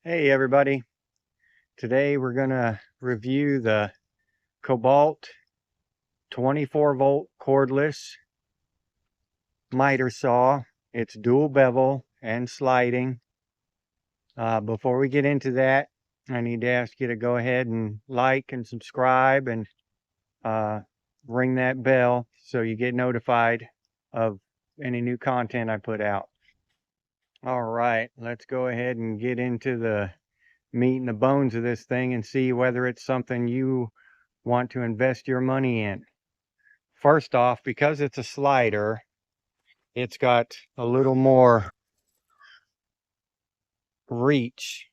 Hey everybody, today we're going to review the Kobalt 24 volt cordless miter saw. It's dual bevel and sliding. Before we get into that, I need to ask you to go ahead and like and subscribe and ring that bell so you get notified of any new content I put out. All right, let's go ahead and get into the meat and the bones of this thing and see whether it's something you want to invest your money in. First off, because it's a slider, it's got a little more reach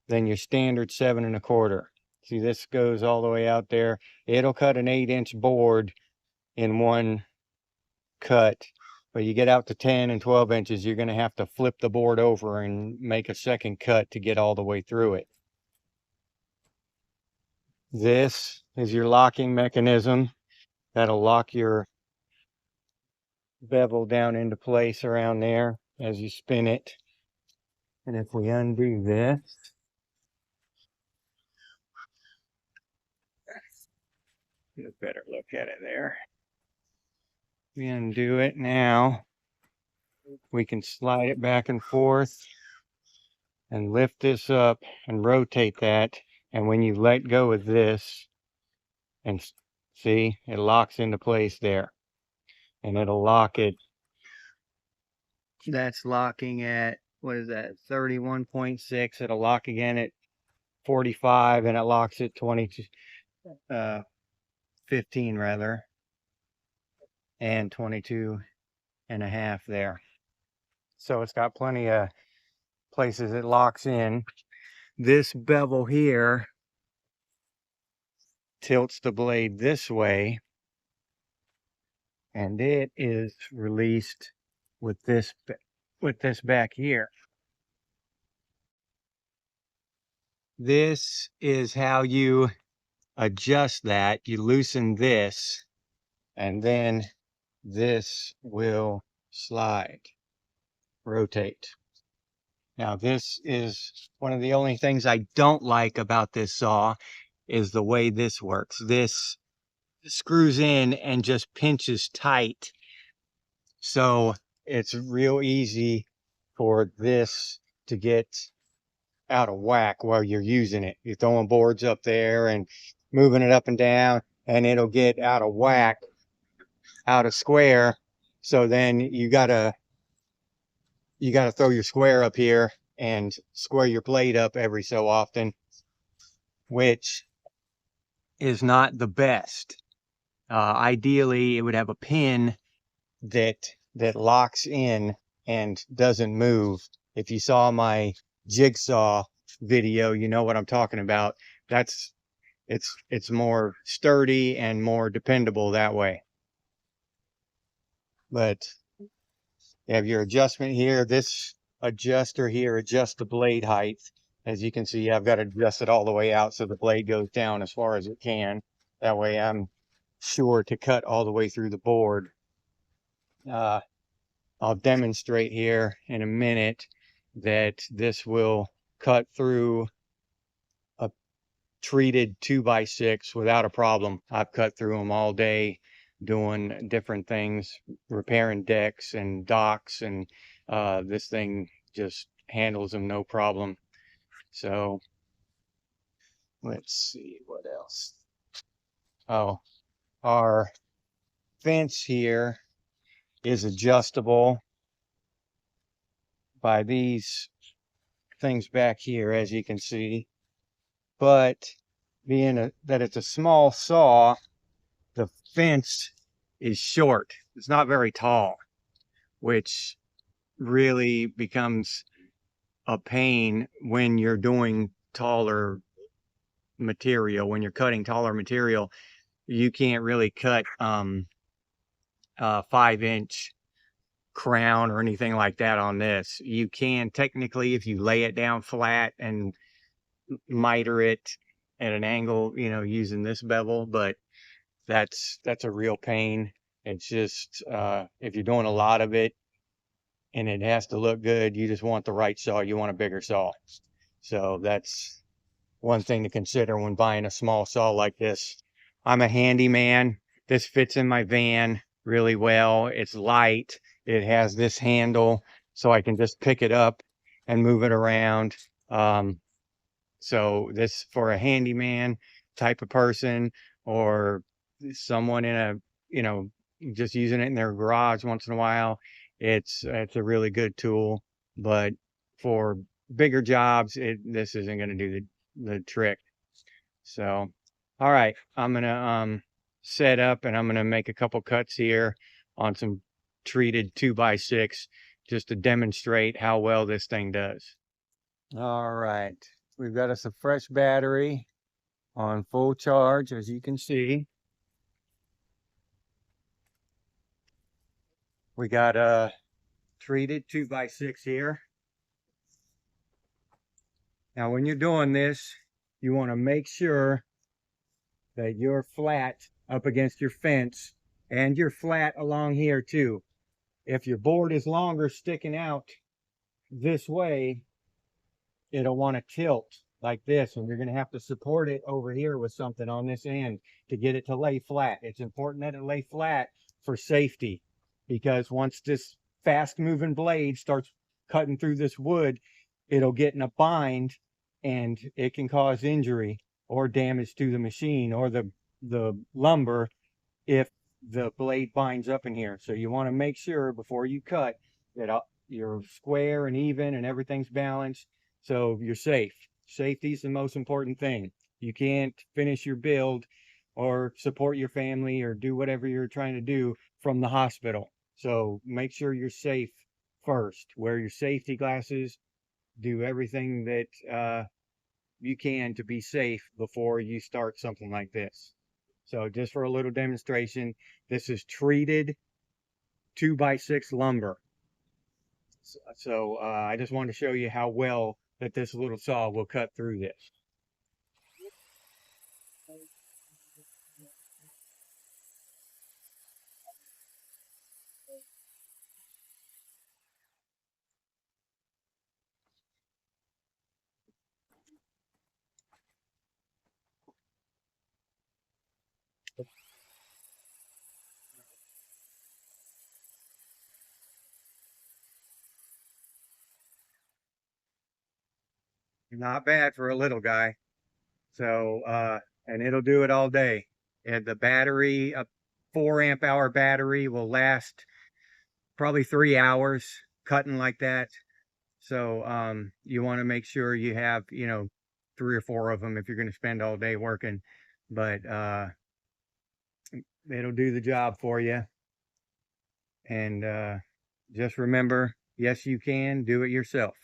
than your standard 7 1/4. See, this goes all the way out there. It'll cut an 8-inch board in one cut, but you get out to 10 and 12 inches, you're going to have to flip the board over and make a second cut to get all the way through it. This is your locking mechanism. That'll lock your bevel down into place around there as you spin it. And if we undo this, get a better look at it there. We undo it now. We can slide it back and forth and lift this up and rotate that. And when you let go of this, and see, it locks into place there. And it'll lock it. That's locking at, what is that, 31.6. It'll lock again at 45, and it locks at 15 rather, and 22.5 there. So it's got plenty of places it locks in. This bevel here tilts the blade this way, and it is released with this back here. This is how you adjust that. You loosen this, and then this will slide, rotate. Now, this is one of the only things I don't like about this saw is the way this works. This screws in and just pinches tight. So it's real easy for this to get out of whack while you're using it. You're throwing boards up there and moving it up and down, and it'll get out of whack, out of square. So then you gotta throw your square up here and square your blade up every so often, which is not the best. Ideally, it would have a pin that locks in and doesn't move. If you saw my jigsaw video, you know what I'm talking about. It's more sturdy and more dependable that way. But you have your adjustment here. This adjuster here adjusts the blade height. As you can see, I've got to adjust it all the way out so the blade goes down as far as it can. That way I'm sure to cut all the way through the board. I'll demonstrate here in a minute that this will cut through a treated 2x6 without a problem. I've cut through them all day doing different things, repairing decks and docks, and this thing just handles them no problem. So let's see what else. Oh, our fence here is adjustable by these things back here, as you can see. But being that it's a small saw, the fence is short. It's not very tall, which really becomes a pain when you're doing taller material. When you're cutting taller material, you can't really cut 5-inch crown or anything like that on this. You can technically if you lay it down flat and miter it at an angle, you know, using this bevel, but that's a real pain. It's just if you're doing a lot of it and it has to look good, you just want the right saw. You want a bigger saw. So that's one thing to consider when buying a small saw like this. I'm a handyman. This fits in my van really well. It's light. It has this handle so I can just pick it up and move it around. So this for a handyman type of person, or someone in a, you know, just using it in their garage once in a while, it's a really good tool. But for bigger jobs, this isn't going to do the trick. So, all right, I'm gonna set up and I'm gonna make a couple cuts here on some treated 2x6 just to demonstrate how well this thing does. All right, we've got us a fresh battery on full charge, as you can see. We got a treated 2x6 here. Now, when you're doing this, you want to make sure that you're flat up against your fence and you're flat along here too. If your board is longer sticking out this way, it'll want to tilt like this, and you're going to have to support it over here with something on this end to get it to lay flat. It's important that it lay flat for safety, because once this fast moving blade starts cutting through this wood, it'll get in a bind and it can cause injury or damage to the machine or the lumber if the blade binds up in here. So you want to make sure before you cut that you're square and even and everything's balanced, so you're safe. Safety is the most important thing. You can't finish your build or support your family or do whatever you're trying to do from the hospital. So make sure you're safe first. Wear your safety glasses. Do everything that you can to be safe before you start something like this. So just for a little demonstration, this is treated 2x6 lumber. So I just wanted to show you how well that this little saw will cut through this. Not bad for a little guy. So, and it'll do it all day. And the battery, a 4 amp hour battery will last probably 3 hours cutting like that. So, you want to make sure you have, 3 or 4 of them if you're going to spend all day working. But, it'll do the job for you. And, just remember, yes, you can do it yourself.